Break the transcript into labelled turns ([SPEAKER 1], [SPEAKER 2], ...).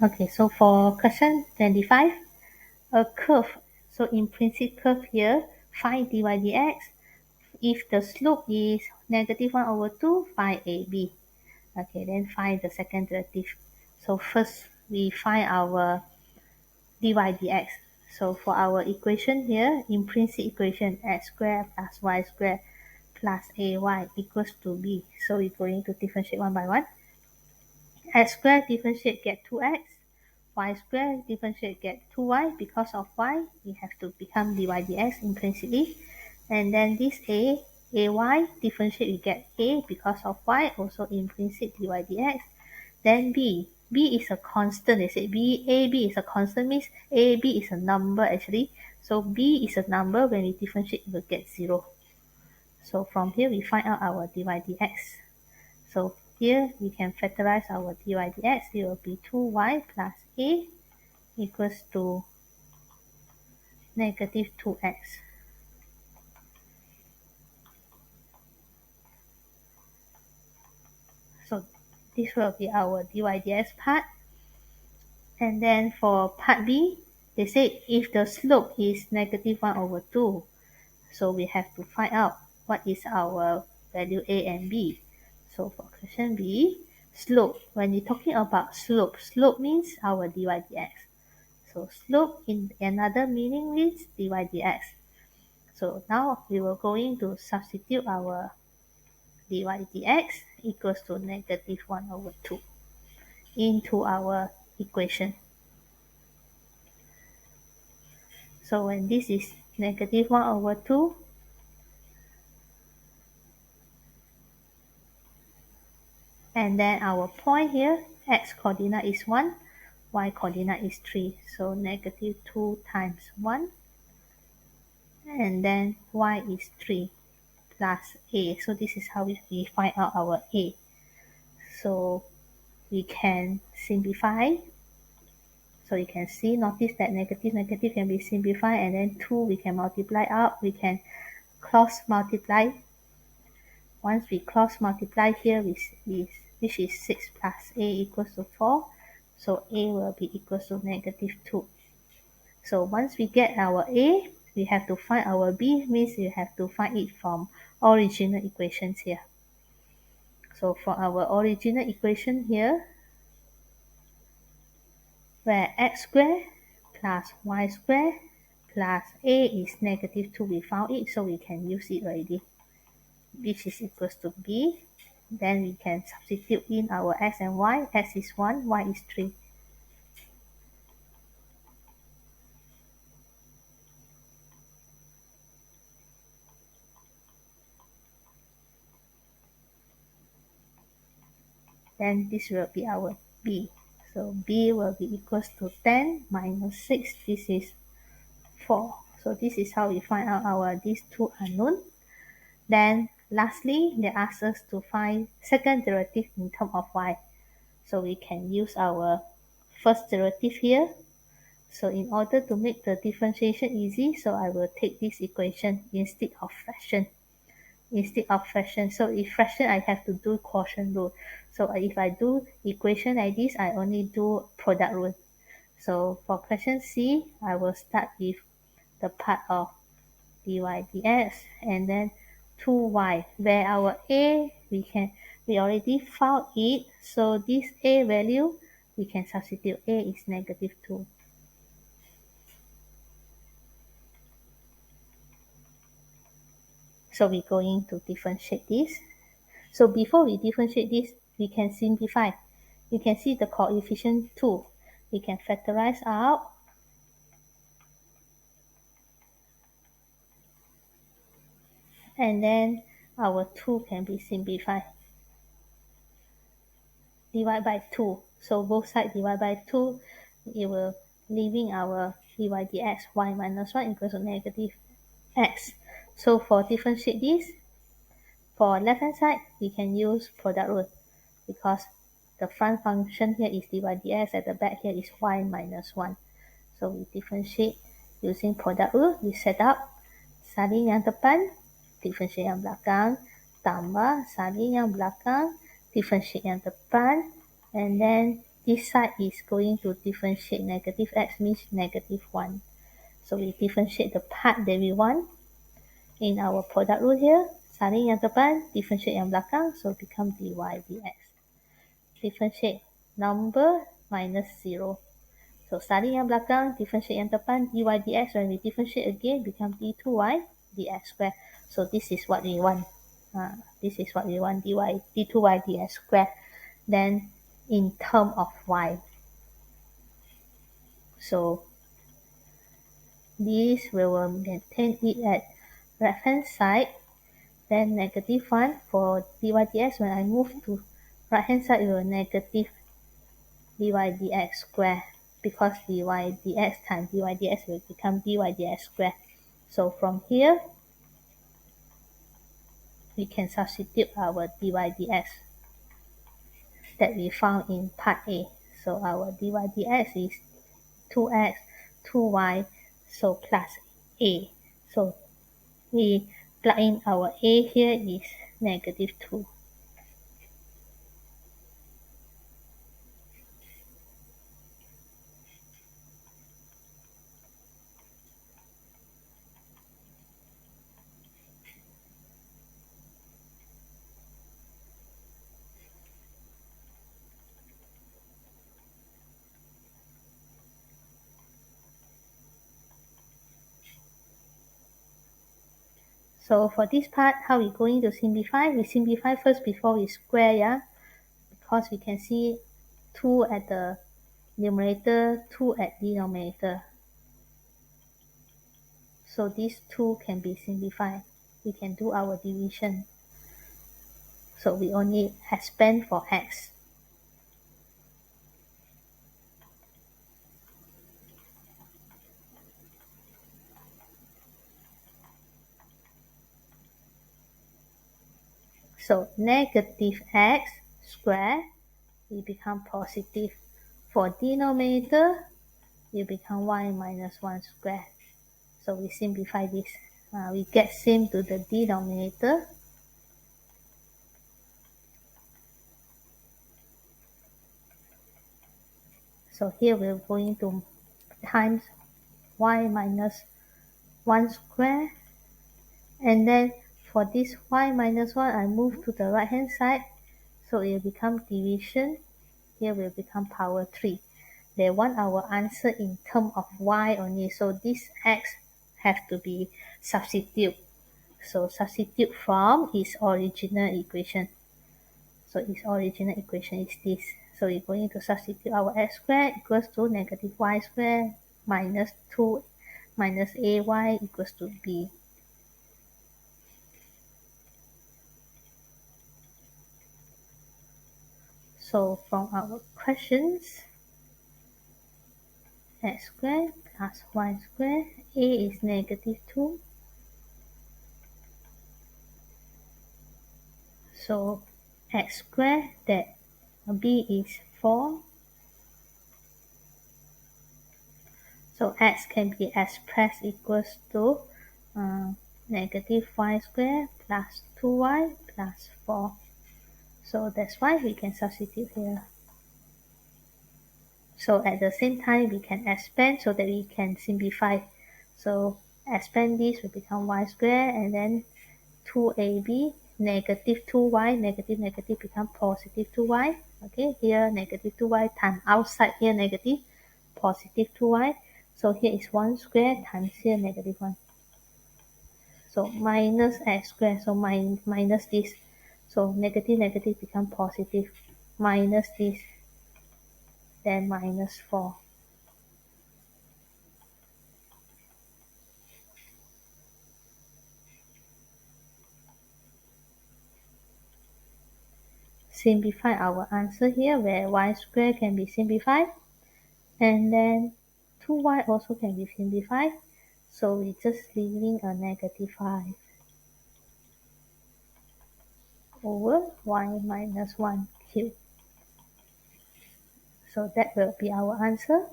[SPEAKER 1] Okay, so for question 25, a curve. So implicit curve here, find dy dx. If the slope is negative 1 over 2, find AB. Okay, then find the second derivative. So first we find our dy dx. So for our equation here, implicit equation, x squared plus y squared plus ay equals to b. So we're going to differentiate one by one. X squared differentiate get 2x. Y squared differentiate get 2y. Because of y, we have to become dy dx implicitly. And then this ay differentiate we get a. Because of y, also implicit dy dx. Then b is a constant. They say ab is a constant, means ab is a number actually. So b is a number. When we differentiate, we will get 0. So from here we find out our dy dx. So here we can factorize our dy dx. It will be 2y plus a equals to negative 2x. So this will be our dy dx part. And then for part b, they say if the slope is negative 1 over 2, so we have to find out what is our value a and b. So for question b, slope. When you're talking about slope means our dy dx. So slope in another meaning means dy dx. So now we will going to substitute our dy dx equals to negative 1 over 2 into our equation. So when this is negative 1 over 2, and then our point here, x coordinate is 1, y coordinate is 3. So negative 2 times 1, and then y is 3 plus a. So this is how we find out our a. So we can simplify. So you can see, notice that negative can be simplified, and then 2 we can multiply out. We can cross multiply. Once we cross multiply here, which is 6 plus a equals to 4. So a will be equals to negative 2. So once we get our a, we have to find our b, means we have to find it from original equations here. So for our original equation here, where x squared plus y squared plus a is negative 2, we found it, so we can use it already, which is equals to b. Then we can substitute in our x and y. X is 1, y is 3. Then this will be our b. So b will be equals to 10 minus 6. This is 4. So this is how we find out these two unknown. Then lastly, they ask us to find second derivative in terms of y. So we can use our first derivative here. So in order to make the differentiation easy, so I will take this equation instead of fraction. So if fraction, I have to do quotient rule. So if I do equation like this, I only do product rule. So for question C, I will start with the part of dy dx, and then 2y, where our a, we already found it. So this a value, we can substitute. A is negative 2. So we're going to differentiate this. So before we differentiate this, we can simplify. You can see the coefficient 2. We can factorize out. And then our 2 can be simplified. Divide by 2. So both sides divide by 2. It will leaving our dy dx, y minus 1 equals to negative x. So for differentiate this, for left hand side, we can use product rule, because the front function here is dy dx, at the back here is y minus 1. So we differentiate using product rule. We set up salin yang depan, differentiate yang belakang, tambah salin yang belakang, differentiate yang depan, and then this side is going to differentiate. Negative x means negative 1. So we differentiate the part that we want in our product rule here. Salin yang depan, differentiate yang belakang, so become dy dx. Differentiate number minus 0. So salin yang belakang, differentiate yang depan, dy dx. When we differentiate again, become d2y dx square. So this is what we want. This is what we want, d2y dx square. Then in term of y. So this we will maintain it at right hand side. Then negative 1 for dy dx. When I move to right hand side, it will negative dy dx square, because dy dx times dy dx will become dy dx square. So from here, we can substitute our dy dx that we found in part A. So our dy dx is 2x, 2y, so plus a. So we plug in our a here is negative 2. So for this part, how we going to simplify? We simplify first before we square, yeah? Because we can see 2 at the numerator, 2 at denominator. So these 2 can be simplified. We can do our division. So we only expand for x. So negative x square will become positive. For denominator, will become y minus 1 square. So we simplify this. We get same to the denominator. So here we're going to times y minus 1 square. And then for this y minus 1, I move to the right hand side. So it will become division. Here will become power 3. They want our answer in term of y only. So this x have to be substitute. So substitute from its original equation. So its original equation is this. So we're going to substitute our x squared equals to negative y squared minus 2 minus ay equals to b. So from our questions, x squared plus y squared, a is negative 2. So x squared, that b is 4. So x can be expressed equals to negative y squared plus 2y plus 4. So that's why we can substitute here. So at the same time, we can expand so that we can simplify. So expand this will become y squared, and then 2ab, negative 2y, negative negative become positive 2y. Okay, here negative 2y times outside here negative, positive 2y. So here is 1 squared times here negative 1. So minus x squared, so minus this. So negative negative become positive, minus this, then minus 4. Simplify our answer here, where y squared can be simplified, and then 2y also can be simplified. So we just leaving a negative 5 over y minus 1 cubed. So that will be our answer.